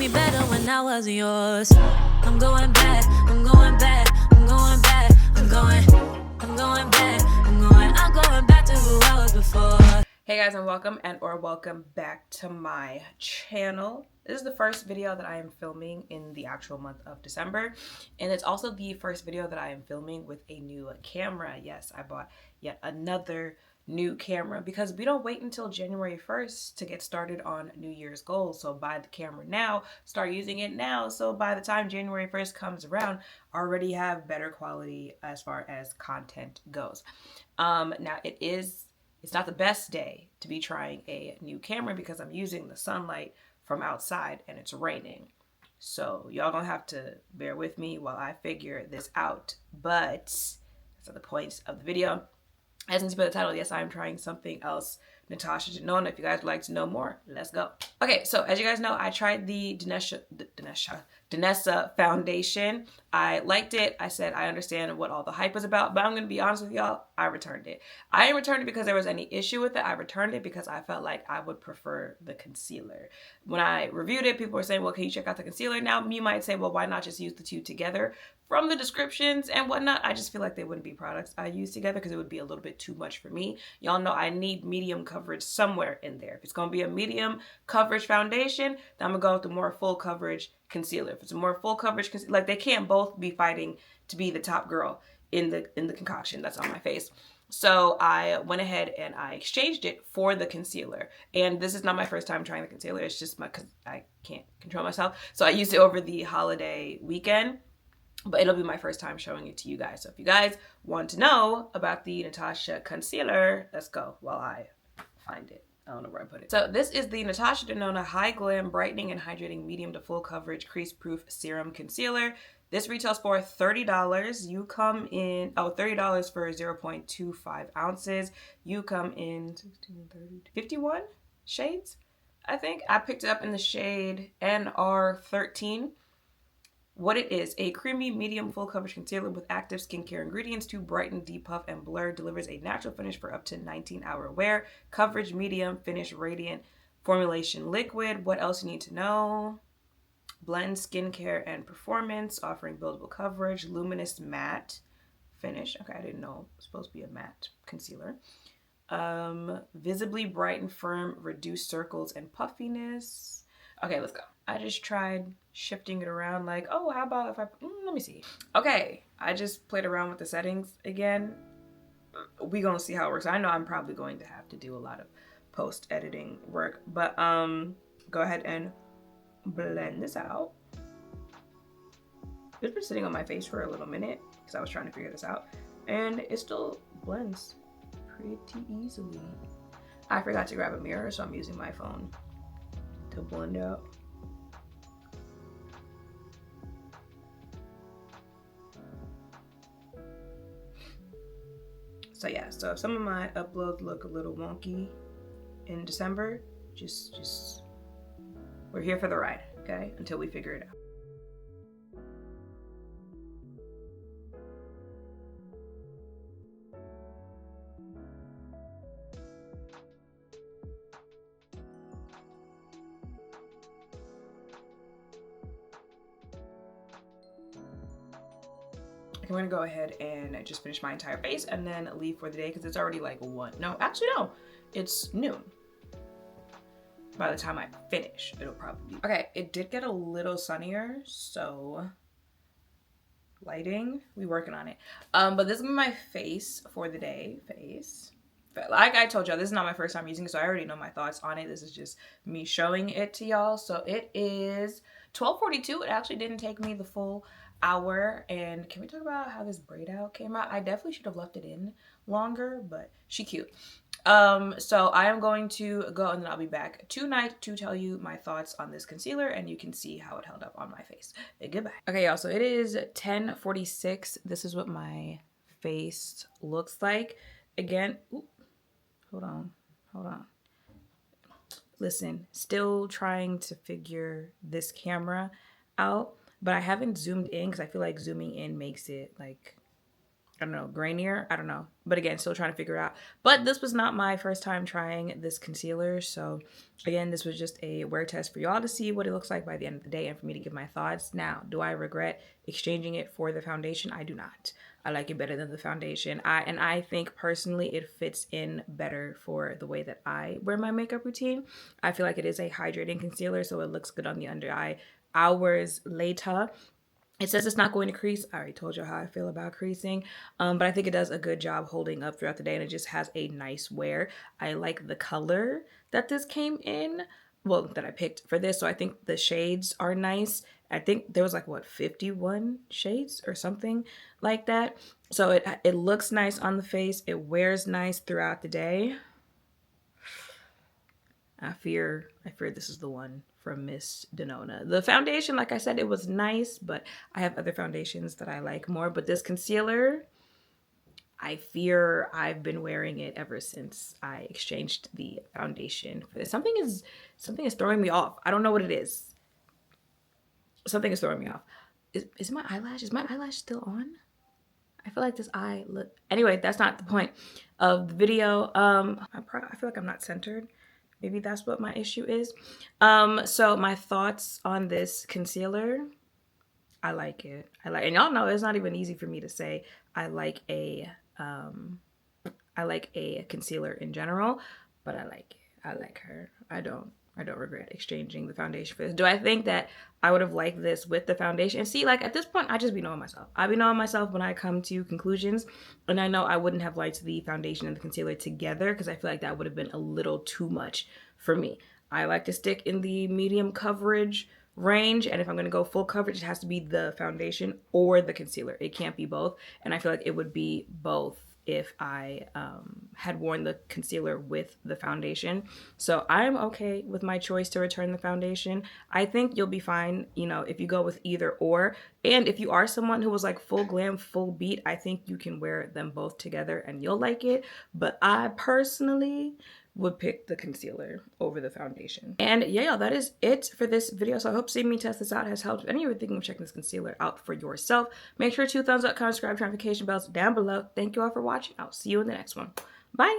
me better when I wasn't yours. I'm going back, I'm going back, I'm going back, I'm going back to who I was before. Hey guys, and welcome back to my channel. This is the first video that I am filming in the actual month of December, and it's also the first video that I am filming with a new camera. Yes, I bought yet another new camera because we don't wait until January 1st to get started on New Year's goals. So buy the camera now, start using it now, so by the time January 1st comes around, I already have better quality as far as content goes. Now it's not the best day to be trying a new camera because I'm using the sunlight from outside and it's raining. So y'all gonna have to bear with me while I figure this out. But that's not the point of the video. As you can see by the title, yes, I am trying something else. Natasha, Denona. If you guys would like to know more, let's go. Okay, so as you guys know, I tried the Denona foundation. I liked it. I said I understand what all the hype was about, but I'm going to be honest with y'all, I returned it. I didn't return it because there was any issue with it. I returned it because I felt like I would prefer the concealer. When I reviewed it, people were saying, well, can you check out the concealer? Now, you might say, well, why not just use the two together? From the descriptions and whatnot, I just feel like they wouldn't be products I use together because it would be a little bit too much for me. Y'all know I need medium coverage somewhere in there. If it's going to be a medium coverage foundation, then I'm going to go with the more full coverage concealer. If it's a more full coverage concealer, like they can't both be fighting to be the top girl in the concoction that's on my face. So I went ahead and I exchanged it for the concealer. And this is not my first time trying the concealer. It's just because I can't control myself. So I used it over the holiday weekend. But it'll be my first time showing it to you guys. So if you guys want to know about the Natasha concealer, let's go while I find it. I don't know where I put it. So this is the Natasha Denona Hy-Glam Brightening and Hydrating Medium to Full Coverage Crease Proof Serum Concealer. This retails for $30. You come in, $30 for 0.25 ounces. You come in 16, 30, 51 shades, I think. I picked it up in the shade NR13. What it is, a creamy, medium, full coverage concealer with active skincare ingredients to brighten, depuff, and blur. Delivers a natural finish for up to 19-hour wear. Coverage, medium, finish, radiant. Formulation, liquid. What else you need to know? Blend skincare and performance, offering buildable coverage. Luminous matte finish. Okay, I didn't know it was supposed to be a matte concealer. Visibly bright and firm, reduce circles and puffiness. Okay, let's go. I just tried shifting it around like, oh, how about if I, let me see. Okay, I just played around with the settings again. We gonna see how it works. I know I'm probably going to have to do a lot of post-editing work, but go ahead and blend this out. It's been sitting on my face for a little minute because I was trying to figure this out, and it still blends pretty easily. I forgot to grab a mirror, so I'm using my phone to blend out. So yeah, so if some of my uploads look a little wonky in December, just we're here for the ride, okay? Until we figure it out. I'm gonna go ahead and just finish my entire face and then leave for the day because it's already like no, it's noon. By the time I finish, it'll probably be. Okay, it did get a little sunnier, so lighting, we working on it. But this is my face for the day. Like I told y'all, this is not my first time using it, so I already know my thoughts on it. This is just me showing it to y'all. So it is 12:42. It actually didn't take me the full hour. And can we talk about how this braid out came out? I definitely should have left it in longer, but she cute. So I am going to go and then I'll be back tonight to tell you my thoughts on this concealer and you can see how it held up on my face. Goodbye. Okay, y'all, so it is 10:46. This is what my face looks like. Again, hold on. Listen, still trying to figure this camera out, but I haven't zoomed in because I feel like zooming in makes it like, I don't know, grainier. I don't know. But again, still trying to figure out. But this was not my first time trying this concealer. So again, this was just a wear test for y'all to see what it looks like by the end of the day and for me to give my thoughts. Now, do I regret exchanging it for the foundation? I do not. I like it better than the foundation. I think personally it fits in better for the way that I wear my makeup routine. I feel like it is a hydrating concealer, so it looks good on the under eye hours later. It says it's not going to crease. I already told you how I feel about creasing. But I think it does a good job holding up throughout the day, and it just has a nice wear. I like the color that this came in. Well, that I picked for this. So I think the shades are nice. I think there was like, what, 51 shades or something like that. So it looks nice on the face. It wears nice throughout the day. I fear this is the one from Miss Denona. The foundation, like I said, it was nice, but I have other foundations that I like more. But this concealer, I fear I've been wearing it ever since I exchanged the foundation for this. Something is throwing me off. I don't know what it is. Something is throwing me off. Is my eyelash? Is my eyelash still on? I feel like this eye look. Anyway, that's not the point of the video. I feel like I'm not centered. Maybe that's what my issue is. So my thoughts on this concealer, I like it. And y'all know it's not even easy for me to say I like a concealer in general, but I like it. I like her. I don't regret exchanging the foundation for this. Do I think that I would have liked this with the foundation? And see, like at this point, I just be knowing myself. I be knowing myself when I come to conclusions. And I know I wouldn't have liked the foundation and the concealer together because I feel like that would have been a little too much for me. I like to stick in the medium coverage range, and if I'm going to go full coverage, it has to be the foundation or the concealer. It can't be both, and I feel like it would be both if I had worn the concealer with the foundation. So I'm okay with my choice to return the foundation. I think you'll be fine, you know, if you go with either or. And if you are someone who was like full glam, full beat, I think you can wear them both together and you'll like it. But I personally would pick the concealer over the foundation. And yeah, y'all, that is it for this video. So I hope seeing me test this out has helped. If any of you are thinking of checking this concealer out for yourself, make sure to thumbs up, comment, subscribe, notification bells down below. Thank you all for watching. I'll see you in the next one. Bye.